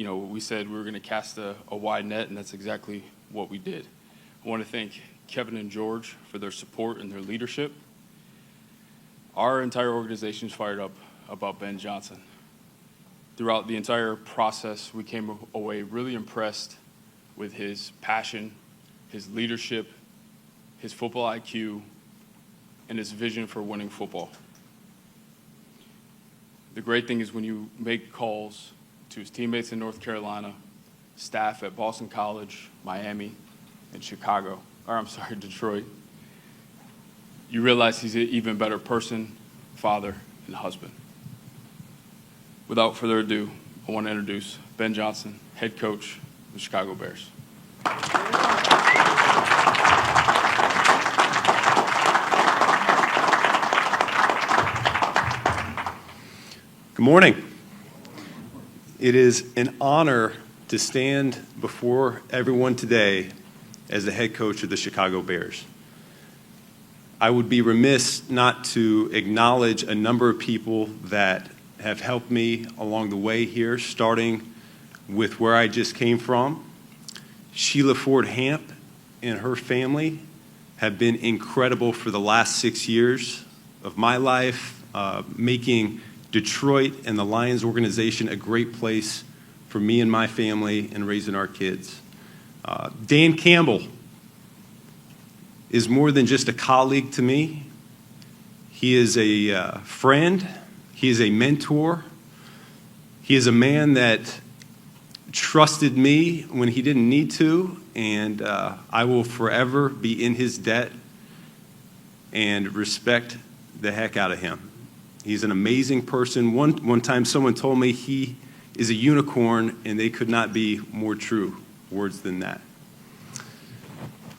we said we were going to cast a wide net, and that's exactly what we did. I want to thank Kevin and George for their support and their leadership. Our entire organization is fired up about Ben Johnson. Throughout the entire process, we came away really impressed with his passion, his leadership, his football IQ, and his vision for winning football. The great thing is when you make calls to his teammates in North Carolina, staff at Boston College, Miami, and Detroit, you realize he's an even better person, father, and husband. Without further ado, I want to introduce Ben Johnson, head coach of the Chicago Bears. Good morning. It is an honor to stand before everyone today as the head coach of the Chicago Bears. I would be remiss not to acknowledge a number of people that have helped me along the way here, starting with where I just came from. Sheila Ford Hamp and her family have been incredible for the last 6 years of my life, making Detroit and the Lions organization a great place for me and my family and raising our kids. Dan Campbell is more than just a colleague to me. He is a friend. He is a mentor. He is a man that trusted me when he didn't need to, and I will forever be in his debt and respect the heck out of him. He's an amazing person. One time someone told me he is a unicorn, and they could not be more true words than that.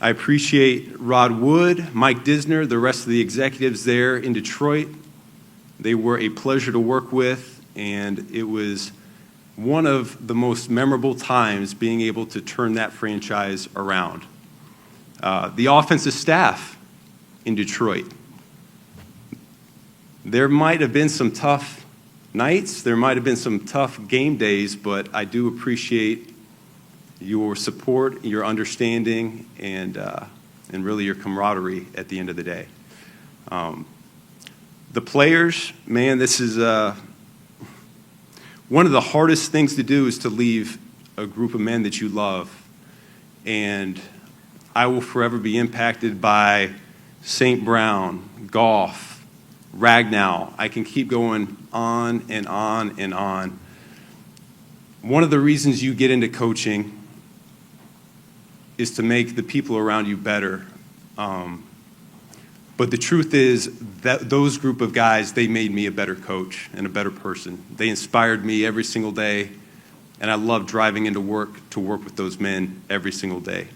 I appreciate Rod Wood, Mike Disner, the rest of the executives there in Detroit. They were a pleasure to work with, and it was one of the most memorable times being able to turn that franchise around. The offensive staff in Detroit. There might have been some tough nights, there might have been some tough game days, but I do appreciate your support, your understanding, and really your camaraderie at the end of the day. The players, man, this is one of the hardest things to do is to leave a group of men that you love. And I will forever be impacted by St. Brown, Goff, Ragnow. I can keep going on and on and on. One of the reasons you get into coaching is to make the people around you better. But the truth is that those group of guys, they made me a better coach and a better person. They inspired me every single day, and I love driving into work to work with those men every single day.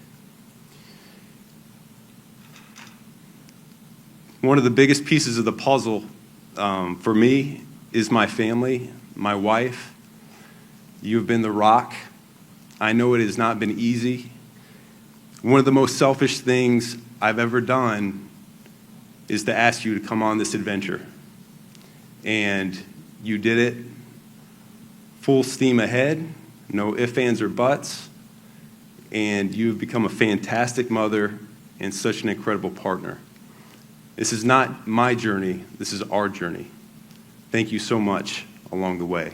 One of the biggest pieces of the puzzle for me is my family, my wife. You have been the rock. I know it has not been easy. One of the most selfish things I've ever done is to ask you to come on this adventure. And you did it full steam ahead, no ifs, ands, or buts. And you've become a fantastic mother and such an incredible partner. This is not my journey, this is our journey. Thank you so much along the way.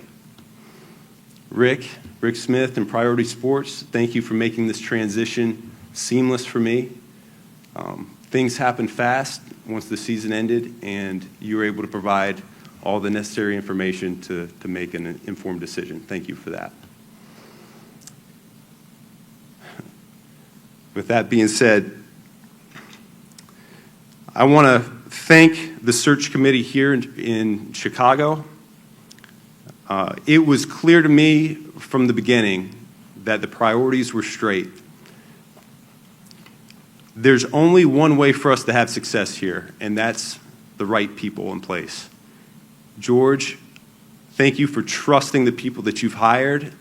Rick Smith and Priority Sports, thank you for making this transition seamless for me. Things happened fast once the season ended, and you were able to provide all the necessary information to make an informed decision. Thank you for that. With that being said, I want to thank the search committee here in Chicago. It was clear to me from the beginning that the priorities were straight. There's only one way for us to have success here, and that's the right people in place. George, thank you for trusting the people that you've hired.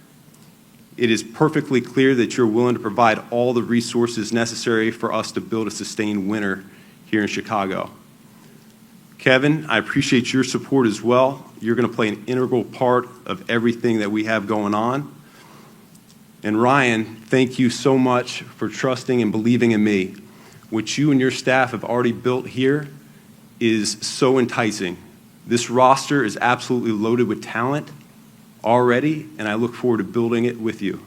It is perfectly clear that you're willing to provide all the resources necessary for us to build a sustained winner here in Chicago. Kevin, I appreciate your support as well. You're going to play an integral part of everything that we have going on. And Ryan, thank you so much for trusting and believing in me. What you and your staff have already built here is so enticing. This roster is absolutely loaded with talent already, and I look forward to building it with you.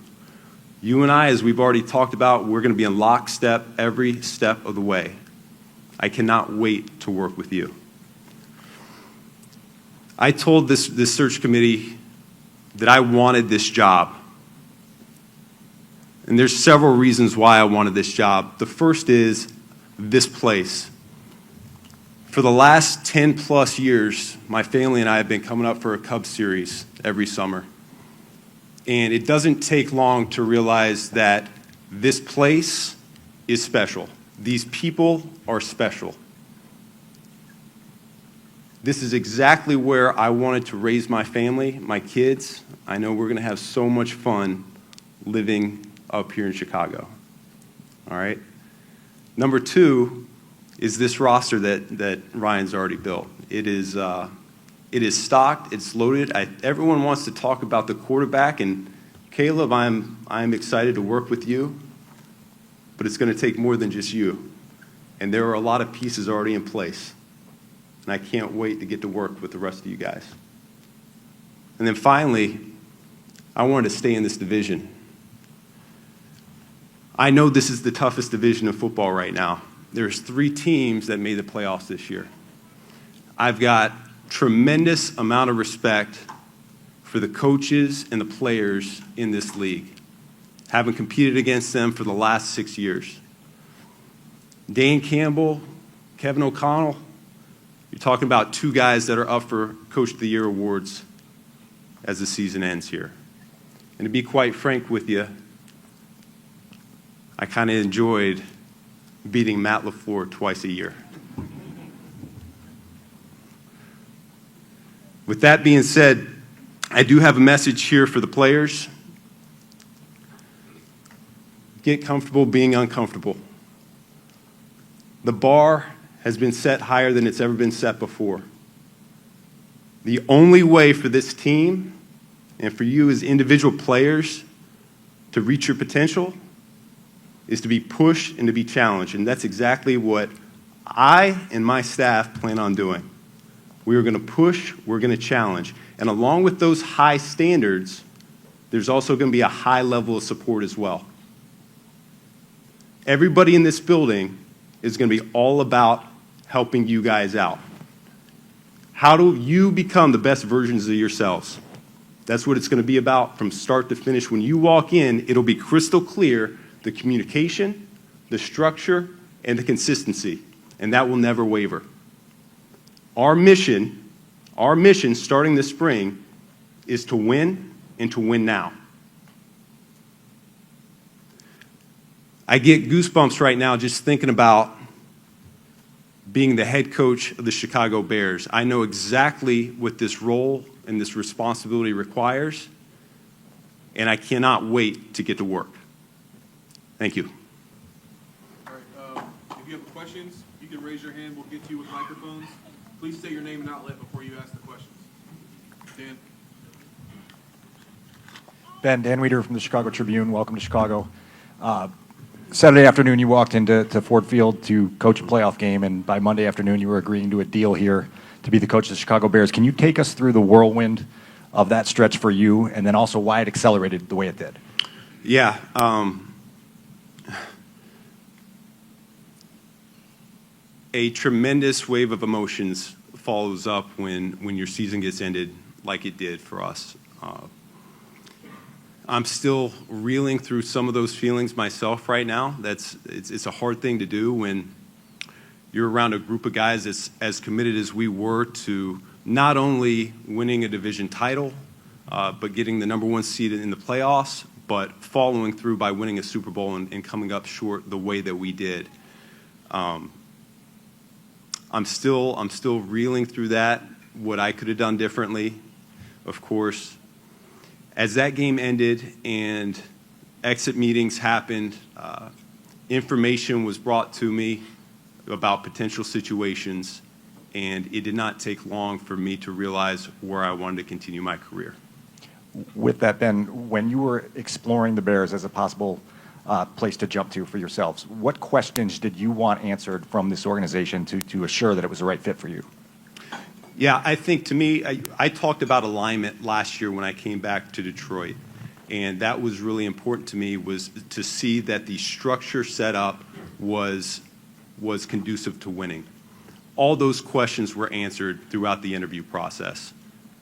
You and I, as we've already talked about, we're going to be in lockstep every step of the way. I cannot wait to work with you. I told this search committee that I wanted this job. And there's several reasons why I wanted this job. The first is this place. For the last 10 plus years, my family and I have been coming up for a Cubs series every summer. And it doesn't take long to realize that this place is special. These people are special. This is exactly where I wanted to raise my family, my kids. I know we're going to have so much fun living up here in Chicago. All right? Number two is this roster that Ryan's already built. It is stocked, it's loaded. Everyone wants to talk about the quarterback, and Caleb, I'm excited to work with you, but it's going to take more than just you. And there are a lot of pieces already in place, and I can't wait to get to work with the rest of you guys. And then finally, I wanted to stay in this division. I know this is the toughest division of football right now. There's 3 teams that made the playoffs this year. I've got tremendous amount of respect for the coaches and the players in this league, having competed against them for the last 6 years. Dan Campbell, Kevin O'Connell, you're talking about 2 guys that are up for Coach of the Year awards as the season ends here. And to be quite frank with you, I kind of enjoyed beating Matt LaFleur twice a year. With that being said, I do have a message here for the players. Get comfortable being uncomfortable. The bar has been set higher than it's ever been set before. The only way for this team and for you as individual players to reach your potential is to be pushed and to be challenged. And that's exactly what I and my staff plan on doing. We are going to push, we're going to challenge. And along with those high standards, there's also going to be a high level of support as well. Everybody in this building is going to be all about helping you guys out. How do you become the best versions of yourselves? That's what it's going to be about from start to finish. When you walk in, it'll be crystal clear the communication, the structure, and the consistency, and that will never waver. Our mission starting this spring is to win and to win now. I get goosebumps right now just thinking about being the head coach of the Chicago Bears. I know exactly what this role and this responsibility requires, and I cannot wait to get to work. Thank you. All right, if you have questions, you can raise your hand. We'll get to you with microphones. Please state your name and outlet before you ask the questions. Dan. Dan Weeder from the Chicago Tribune. Welcome to Chicago. Saturday afternoon, you walked into Ford Field to coach a playoff game, and by Monday afternoon, you were agreeing to a deal here to be the coach of the Chicago Bears. Can you take us through the whirlwind of that stretch for you, and then also why it accelerated the way it did? Yeah. A tremendous wave of emotions follows up when your season gets ended like it did for us. I'm still reeling through some of those feelings myself right now. It's a hard thing to do when you're around a group of guys that's as committed as we were to not only winning a division title, but getting the number 1 seed in the playoffs, but following through by winning a Super Bowl and coming up short the way that we did. I'm still reeling through that, what I could have done differently, of course. As that game ended and exit meetings happened, information was brought to me about potential situations, and it did not take long for me to realize where I wanted to continue my career. With that, then, when you were exploring the Bears as a possible place to jump to for yourselves, what questions did you want answered from this organization to assure that it was the right fit for you? Yeah, I think to me, I talked about alignment last year when I came back to Detroit, and that was really important to me, was to see that the structure set up was conducive to winning. All those questions were answered throughout the interview process.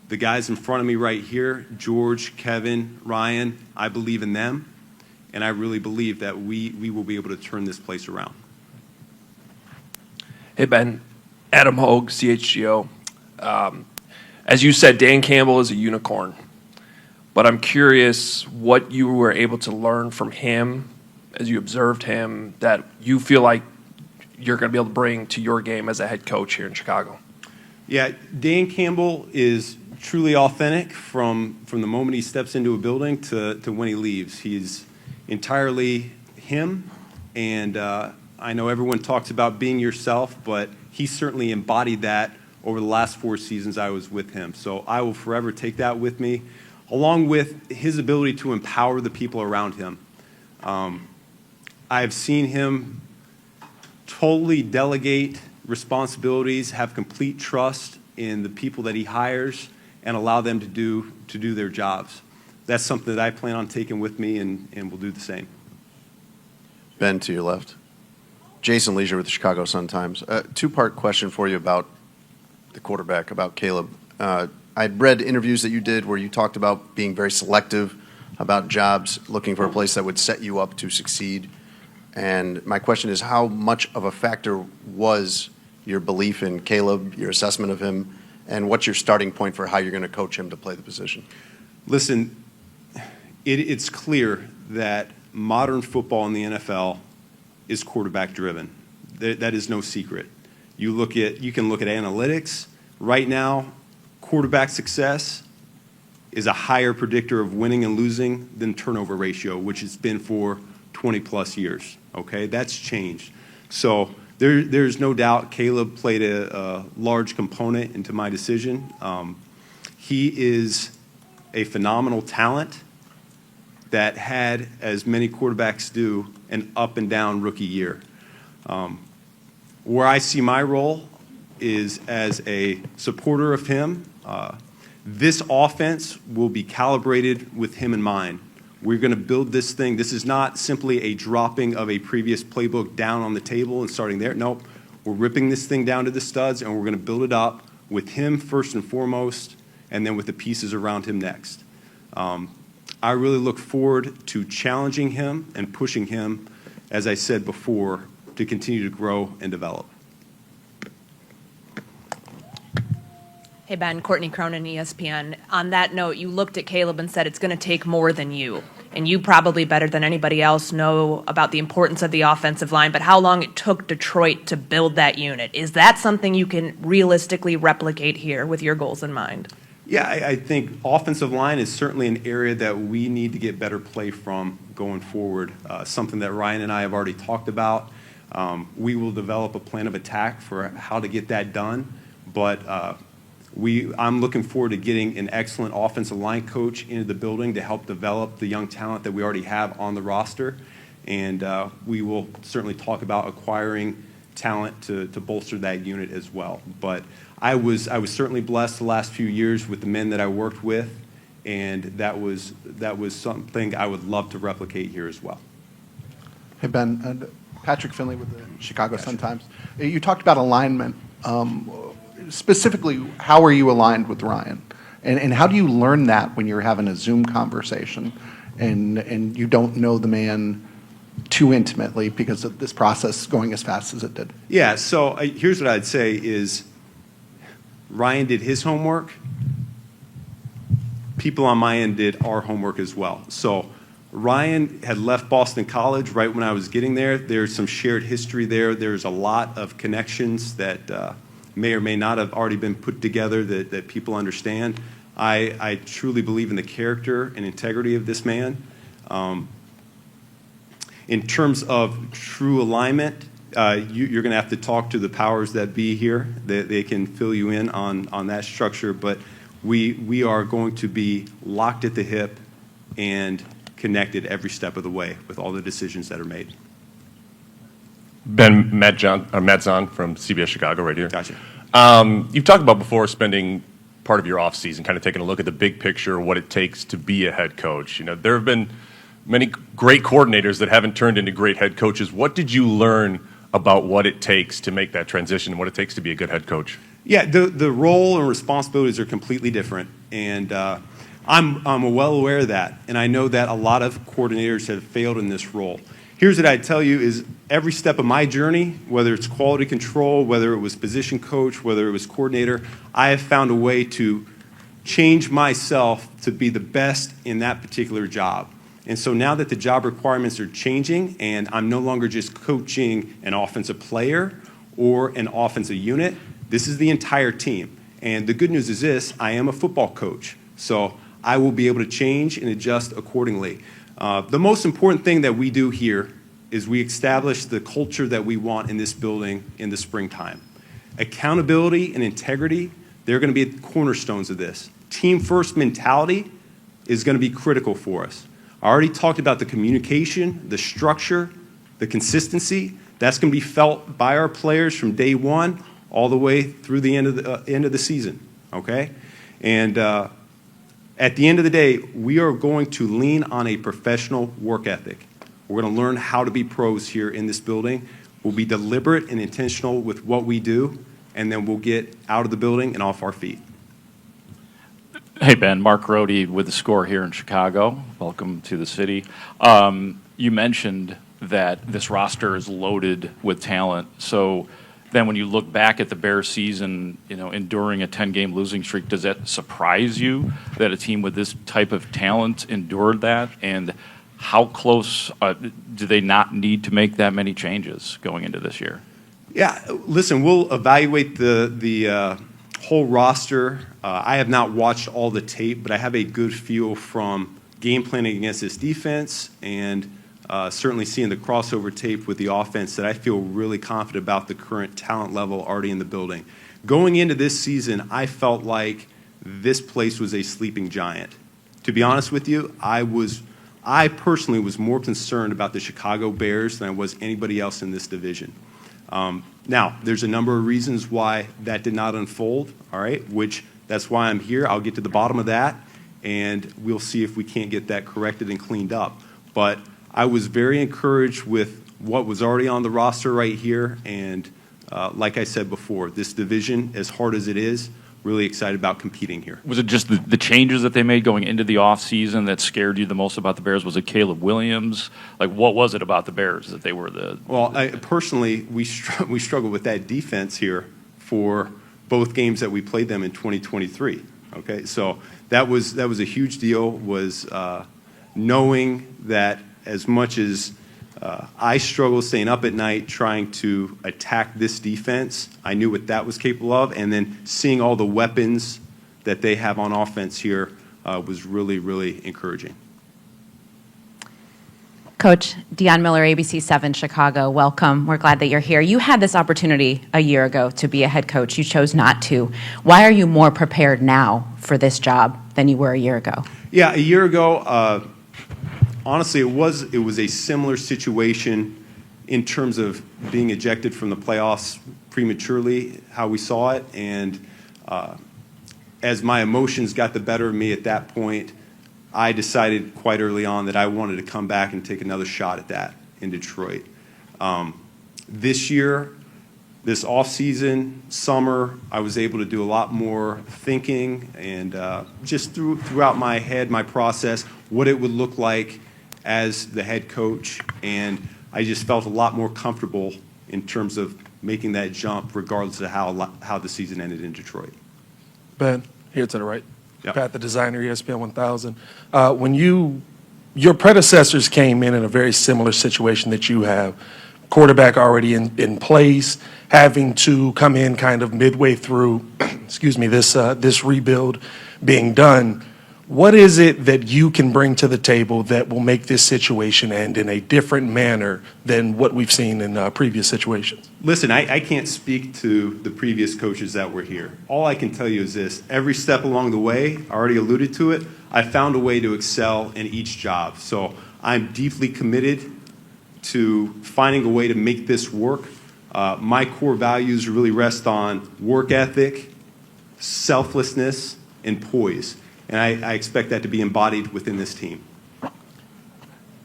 The guys in front of me right here, George, Kevin, Ryan, I believe in them, and I really believe that we will be able to turn this place around. Hey, Ben. Adam Hogue, CHGO. As you said, Dan Campbell is a unicorn, but I'm curious what you were able to learn from him as you observed him that you feel like you're going to be able to bring to your game as a head coach here in Chicago. Yeah, Dan Campbell is truly authentic from the moment he steps into a building to when he leaves. He's entirely him, and I know everyone talks about being yourself, but he certainly embodied that over the last 4 seasons I was with him. So I will forever take that with me, along with his ability to empower the people around him. I've seen him totally delegate responsibilities, have complete trust in the people that he hires, and allow them to do their jobs. That's something that I plan on taking with me, and will do the same. Ben, to your left. Jason Leisure with the Chicago Sun-Times. Two-part question for you about the quarterback, about Caleb. I'd read interviews that you did where you talked about being very selective about jobs, looking for a place that would set you up to succeed. And my question is, how much of a factor was your belief in Caleb, your assessment of him, and what's your starting point for how you're going to coach him to play the position? Listen, it's clear that modern football in the NFL is quarterback driven. That is no secret. You can look at analytics. Right now, quarterback success is a higher predictor of winning and losing than turnover ratio, which it's been for 20 plus years. Okay, that's changed. So there's no doubt Caleb played a large component into my decision. He is a phenomenal talent that had, as many quarterbacks do, an up and down rookie year. Where I see my role is as a supporter of him. This offense will be calibrated with him in mind. We're going to build this thing. This is not simply a dropping of a previous playbook down on the table and starting there. Nope. We're ripping this thing down to the studs, and we're going to build it up with him first and foremost, and then with the pieces around him next. I really look forward to challenging him and pushing him, as I said before, to continue to grow and develop. Hey, Ben, Courtney Cronin, ESPN. On that note, you looked at Caleb and said it's going to take more than you. And you probably better than anybody else know about the importance of the offensive line, but how long it took Detroit to build that unit. Is that something you can realistically replicate here with your goals in mind? Yeah, I think offensive line is certainly an area that we need to get better play from going forward, something that Ryan and I have already talked about. We will develop a plan of attack for how to get that done, but I'm looking forward to getting an excellent offensive line coach into the building to help develop the young talent that we already have on the roster, and we will certainly talk about acquiring talent to bolster that unit as well. But I was certainly blessed the last few years with the men that I worked with, and that was something I would love to replicate here as well. Hey, Ben. Patrick Finley with the Chicago Sun-Times. You talked about alignment. Specifically, how are you aligned with Ryan? And how do you learn that when you're having a Zoom conversation and you don't know the man too intimately because of this process going as fast as it did? Yeah, so here's what I'd say is Ryan did his homework. People on my end did our homework as well. So Ryan had left Boston College right when I was getting there. There's some shared history there. There's a lot of connections that may or may not have already been put together that people understand. I truly believe in the character and integrity of this man. In terms of true alignment, you're going to have to talk to the powers that be here. They can fill you in on that structure. But We are going to be locked at the hip and connected every step of the way with all the decisions that are made. Ben, Matt Zahn from CBS Chicago right here. Gotcha. You've talked about before spending part of your offseason kind of taking a look at the big picture, what it takes to be a head coach. You know, there have been many great coordinators that haven't turned into great head coaches. What did you learn about what it takes to make that transition, what it takes to be a good head coach? Yeah, the role and responsibilities are completely different, and I'm well aware of that, and I know that a lot of coordinators have failed in this role. Here's what I'd tell you is every step of my journey, whether it's quality control, whether it was position coach, whether it was coordinator, I have found a way to change myself to be the best in that particular job. And so now that the job requirements are changing and I'm no longer just coaching an offensive player or an offensive unit, this is the entire team. And the good news is this, I am a football coach, so I will be able to change and adjust accordingly. The most important thing that we do here is we establish the culture that we want in this building in the springtime. Accountability and integrity, they're going to be the cornerstones of this. Team first mentality is going to be critical for us. I already talked about the communication, the structure, the consistency. That's going to be felt by our players from day one all the way through the end of the season, okay? And at the end of the day, we are going to lean on a professional work ethic. We're going to learn how to be pros here in this building. We'll be deliberate and intentional with what we do, and then we'll get out of the building and off our feet. Hey, Ben, Mark Rohde with The Score here in Chicago. Welcome to the city. You mentioned that this roster is loaded with talent. So then when you look back at the Bears season, you know, enduring a 10-game losing streak, does that surprise you that a team with this type of talent endured that? And how close do they not need to make that many changes going into this year? Yeah, listen, we'll evaluate the whole roster. I have not watched all the tape, but I have a good feel from game planning against this defense and certainly seeing the crossover tape with the offense that I feel really confident about the current talent level already in the building. Going into this season, I felt like this place was a sleeping giant. To be honest with you, I personally was more concerned about the Chicago Bears than I was anybody else in this division. Now, there's a number of reasons why that did not unfold, all right, which that's why I'm here. I'll get to the bottom of that, and we'll see if we can't get that corrected and cleaned up. But I was very encouraged with what was already on the roster right here, and like I said before, this division, as hard as it is, really excited about competing here. Was it just the changes that they made going into the offseason that scared you the most about the Bears? Was it Caleb Williams? Like, what was it about the Bears that they were the... Well, personally, we struggled with that defense here for both games that we played them in 2023, okay? So that was a huge deal, was knowing that as much as I struggled staying up at night trying to attack this defense, I knew what that was capable of, and then seeing all the weapons that they have on offense here was really, really encouraging. Coach Deion Miller, ABC 7 Chicago, welcome. We're glad that you're here. You had this opportunity a year ago to be a head coach. You chose not to. Why are you more prepared now for this job than you were a year ago? Yeah, a year ago, honestly, it was a similar situation in terms of being ejected from the playoffs prematurely, how we saw it. And as my emotions got the better of me at that point, I decided quite early on that I wanted to come back and take another shot at that in Detroit. This year, this off-season, summer, I was able to do a lot more thinking and just throughout my head, my process, what it would look like as the head coach, and I just felt a lot more comfortable in terms of making that jump regardless of how the season ended in Detroit. Ben, here to the right. Yep. Pat, the designer, ESPN 1000. When your predecessors came in a very similar situation that you have, quarterback already in place, having to come in kind of midway through, excuse me, this rebuild being done. What is it that you can bring to the table that will make this situation end in a different manner than what we've seen in previous situations? Listen, I can't speak to the previous coaches that were here. All I can tell you is this. Every step along the way, I already alluded to it, I found a way to excel in each job. So I'm deeply committed to finding a way to make this work. My core values really rest on work ethic, selflessness, and poise. And I expect that to be embodied within this team.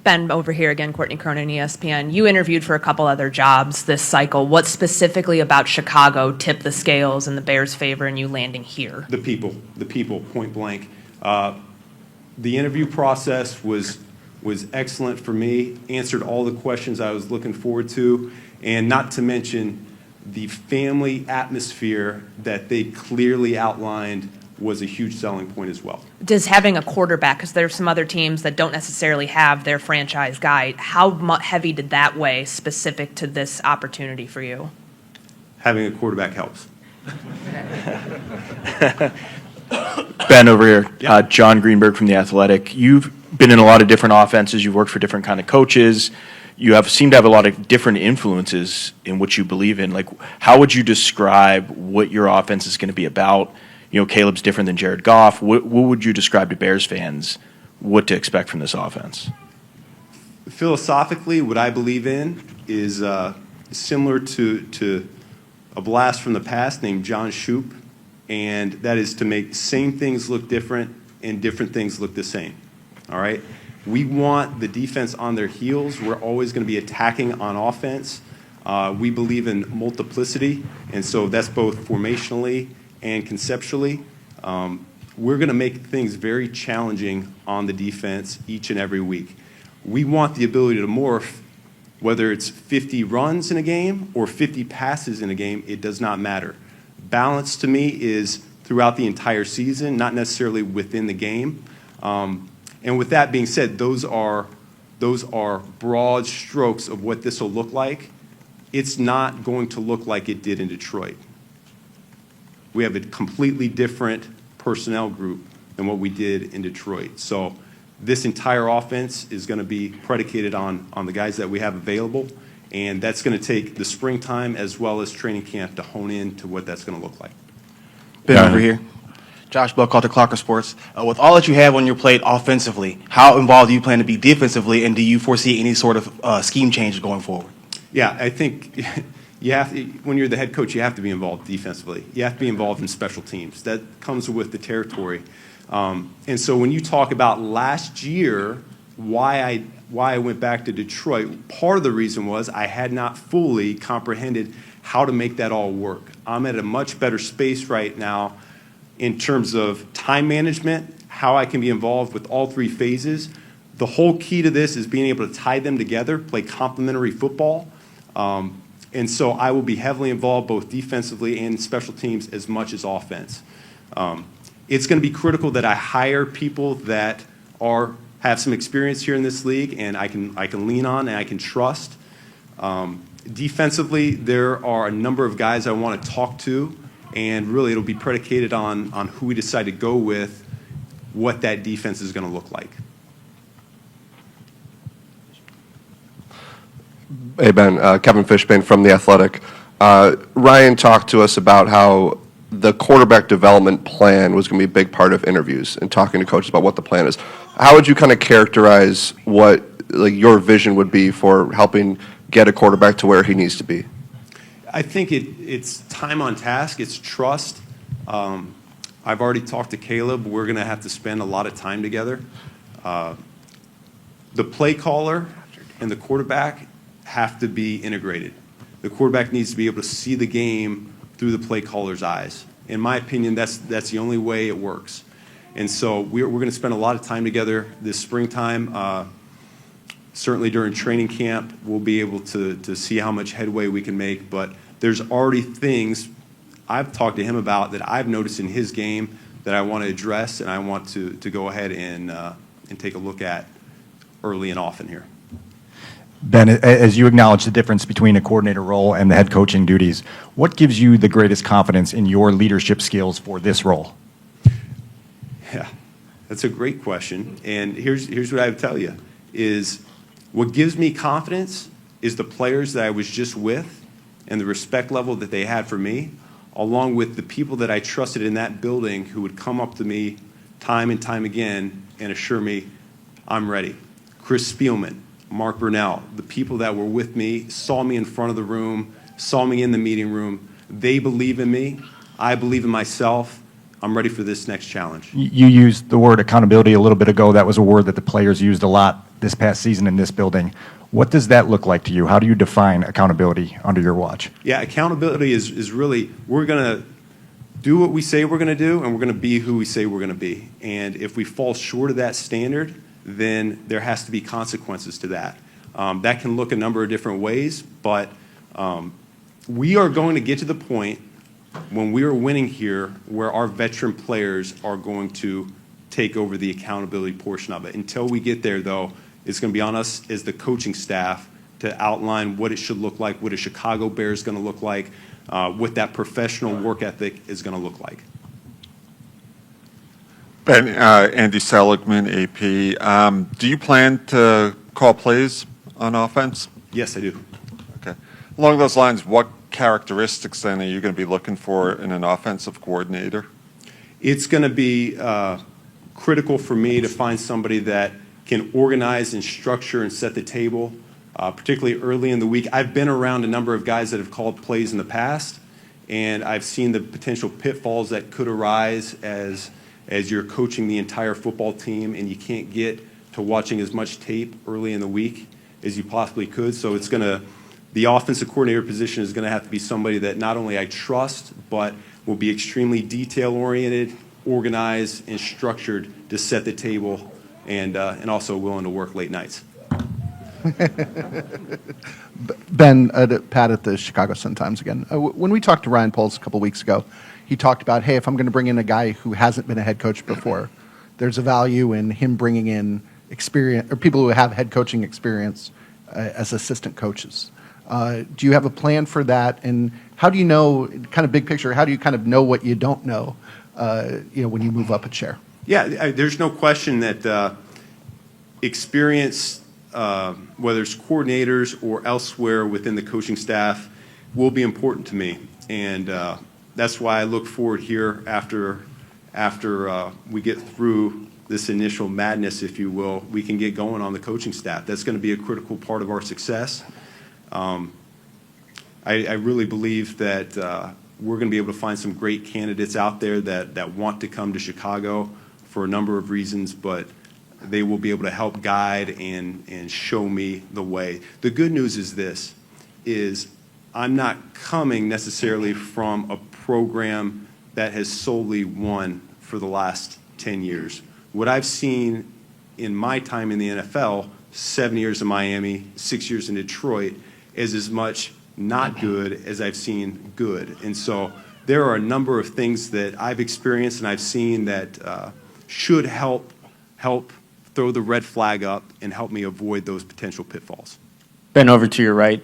Ben, over here again, Courtney Cronin, ESPN. You interviewed for a couple other jobs this cycle. What specifically about Chicago tipped the scales in the Bears' favor in you landing here? The people, point blank. The interview process was excellent for me, answered all the questions I was looking forward to, and not to mention the family atmosphere that they clearly outlined was a huge selling point as well. Does having a quarterback, because there's some other teams that don't necessarily have their franchise guy, how heavy did that weigh specific to this opportunity for you? Having a quarterback helps. Ben, over here. Yeah. John Greenberg from The Athletic. You've been in a lot of different offenses. You've worked for different kind of coaches. You seem to have a lot of different influences in what you believe in. Like, how would you describe what your offense is going to be about? You know, Caleb's different than Jared Goff. What would you describe to Bears fans what to expect from this offense? Philosophically, what I believe in is similar to a blast from the past named John Shoup, and that is to make same things look different and different things look the same. All right? We want the defense on their heels. We're always going to be attacking on offense. We believe in multiplicity, and so that's both formationally and conceptually. We're going to make things very challenging on the defense each and every week. We want the ability to morph, whether it's 50 runs in a game or 50 passes in a game, it does not matter. Balance to me is throughout the entire season, not necessarily within the game. And with that being said, those are broad strokes of what this will look like. It's not going to look like it did in Detroit. We have a completely different personnel group than what we did in Detroit. So this entire offense is going to be predicated on the guys that we have available, and that's going to take the springtime as well as training camp to hone in to what that's going to look like. Ben, over here. Josh Buckalter, Clocker Sports. With all that you have on your plate offensively, how involved do you plan to be defensively, and do you foresee any sort of scheme change going forward? Yeah, I think you have to, when you're the head coach, you have to be involved defensively. You have to be involved in special teams. That comes with the territory. And so when you talk about last year, why I went back to Detroit, part of the reason was I had not fully comprehended how to make that all work. I'm at a much better space right now in terms of time management, how I can be involved with all three phases. The whole key to this is being able to tie them together, play complementary football. And so I will be heavily involved both defensively and special teams as much as offense. It's going to be critical that I hire people that have some experience here in this league and I can lean on and I can trust. Defensively, there are a number of guys I want to talk to, and really it'll be predicated on who we decide to go with, what that defense is going to look like. Hey, Ben. Kevin Fishbane from The Athletic. Ryan talked to us about how the quarterback development plan was going to be a big part of interviews and talking to coaches about what the plan is. How would you kind of characterize what your vision would be for helping get a quarterback to where he needs to be? I think it's time on task. It's trust. I've already talked to Caleb. We're going to have to spend a lot of time together. The play caller and the quarterback have to be integrated. The quarterback needs to be able to see the game through the play caller's eyes. In my opinion, that's the only way it works. And so we're going to spend a lot of time together this springtime. Certainly during training camp, we'll be able to see how much headway we can make. But there's already things I've talked to him about that I've noticed in his game that I want to address and I want to go ahead and take a look at early and often here. Ben, as you acknowledge the difference between a coordinator role and the head coaching duties, what gives you the greatest confidence in your leadership skills for this role? Yeah, That's a great question. And here's what I would tell you is what gives me confidence is the players that I was just with and the respect level that they had for me, along with the people that I trusted in that building who would come up to me time and time again and assure me, I'm ready. Chris Spielman, Mark Brunell, the people that were with me, saw me in front of the room, saw me in the meeting room. They believe in me. I believe in myself. I'm ready for this next challenge. You used the word accountability a little bit ago. That was a word that the players used a lot this past season in this building. What does that look like to you? How do you define accountability under your watch? Yeah, accountability is really, we're going to do what we say we're going to do, and we're going to be who we say we're going to be. And if we fall short of that standard, then there has to be consequences to that. That can look a number of different ways, but we are going to get to the point when we are winning here where our veteran players are going to take over the accountability portion of it. Until we get there, though, it's going to be on us as the coaching staff to outline what it should look like, what a Chicago Bear is going to look like, what that professional work ethic is going to look like. Ben, Andy Seligman, AP. Do you plan to call plays on offense? Yes, I do. Okay. Along those lines, what characteristics then are you going to be looking for in an offensive coordinator? It's going to be critical for me to find somebody that can organize and structure and set the table, particularly early in the week. I've been around a number of guys that have called plays in the past, and I've seen the potential pitfalls that could arise as you're coaching the entire football team and you can't get to watching as much tape early in the week as you possibly could. So it's going to, the offensive coordinator position is going to have to be somebody that not only I trust, but will be extremely detail-oriented, organized, and structured to set the table, and also willing to work late nights. Ben, Pat at the Chicago Sun-Times again. When we talked to Ryan Poles a couple weeks ago, he talked about, hey, if I'm going to bring in a guy who hasn't been a head coach before, there's a value in him bringing in experience or people who have head coaching experience as assistant coaches. Do you have a plan for that? And how do you know, kind of big picture, how do you kind of know what you don't know, when you move up a chair? Yeah, there's no question that experience, whether it's coordinators or elsewhere within the coaching staff, will be important to me. And that's why I look forward here after we get through this initial madness, if you will, we can get going on the coaching staff. That's going to be a critical part of our success. I really believe that we're going to be able to find some great candidates out there that want to come to Chicago for a number of reasons, but they will be able to help guide and show me the way. The good news is this, is I'm not coming necessarily from a program that has solely won for the last 10 years. What I've seen in my time in the NFL, 7 years in Miami, 6 years in Detroit, is as much not good as I've seen good. And so there are a number of things that I've experienced and I've seen that should help throw the red flag up and help me avoid those potential pitfalls. Ben, over to your right.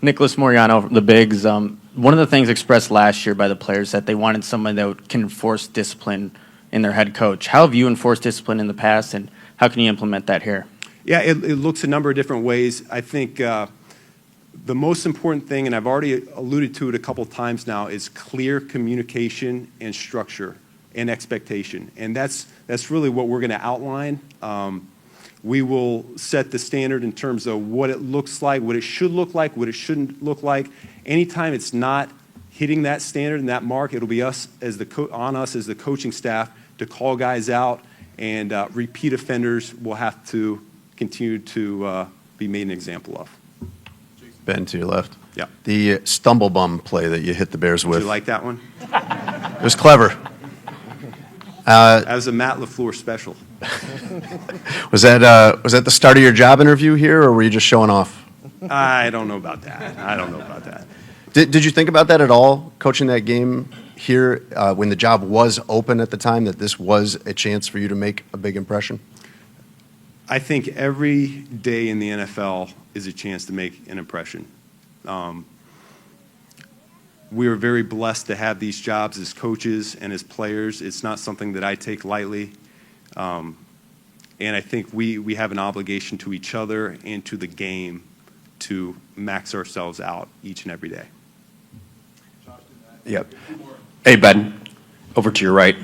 Nicholas Moriano, the Bigs. One of the things expressed last year by the players that they wanted someone that can enforce discipline in their head coach. How have you enforced discipline in the past, and how can you implement that here? Yeah, it looks a number of different ways. I think the most important thing, and I've already alluded to it a couple times now, is clear communication and structure and expectation. And that's really what we're going to outline. We will set the standard in terms of what it looks like, what it should look like, what it shouldn't look like. Anytime it's not hitting that standard and that mark, it'll be us as on us as the coaching staff to call guys out, and repeat offenders will have to continue to be made an example of. Ben, to your left. Yeah. The stumble bum play that you hit the Bears with. Did you like that one? It was clever. That was a Matt LaFleur special. Was that the start of your job interview here, or were you just showing off? I don't know about that. Did you think about that at all, coaching that game here, when the job was open at the time, that this was a chance for you to make a big impression? I think every day in the NFL is a chance to make an impression. We are very blessed to have these jobs as coaches and as players. It's not something that I take lightly. And I think we have an obligation to each other and to the game to max ourselves out each and every day. Yep. Hey, Ben, over to your right.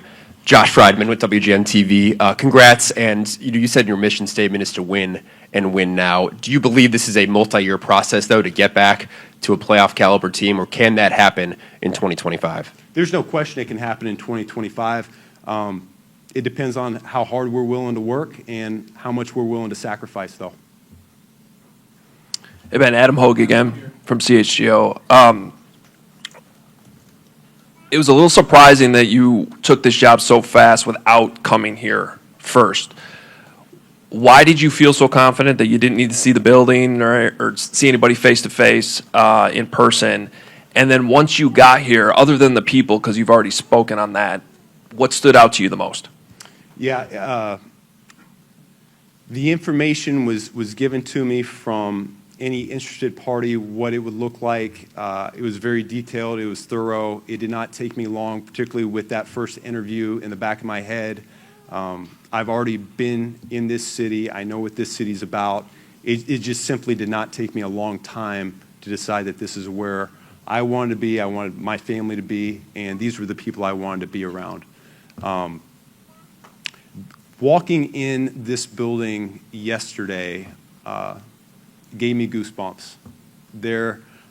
Josh Friedman with WGN TV. Congrats, and you said your mission statement is to win and win now. Do you believe this is a multi-year process, though, to get back to a playoff caliber team, or can that happen in 2025? There's no question it can happen in 2025. It depends on how hard we're willing to work and how much we're willing to sacrifice, though. Hey, Ben, Adam Hogue again from CHGO. It was a little surprising that you took this job so fast without coming here first. Why did you feel so confident that you didn't need to see the building or see anybody face-to-face in person? And then once you got here, other than the people, because you've already spoken on that, what stood out to you the most? Yeah, the information was given to me from any interested party, what it would look like. It was very detailed. It was thorough. It did not take me long, particularly with that first interview in the back of my head. I've already been in this city. I know what this city's about. It just simply did not take me a long time to decide that this is where I wanted to be, I wanted my family to be, and these were the people I wanted to be around. Walking in this building yesterday gave me goosebumps.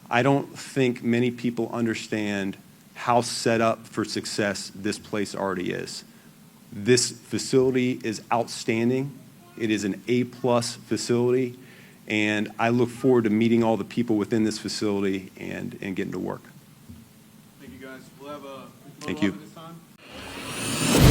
I don't think many people understand how set up for success this place already is. This facility is outstanding. It is an A-plus facility, and I look forward to meeting all the people within this facility and getting to work. Thank you, guys. We'll have a Thank you. this time.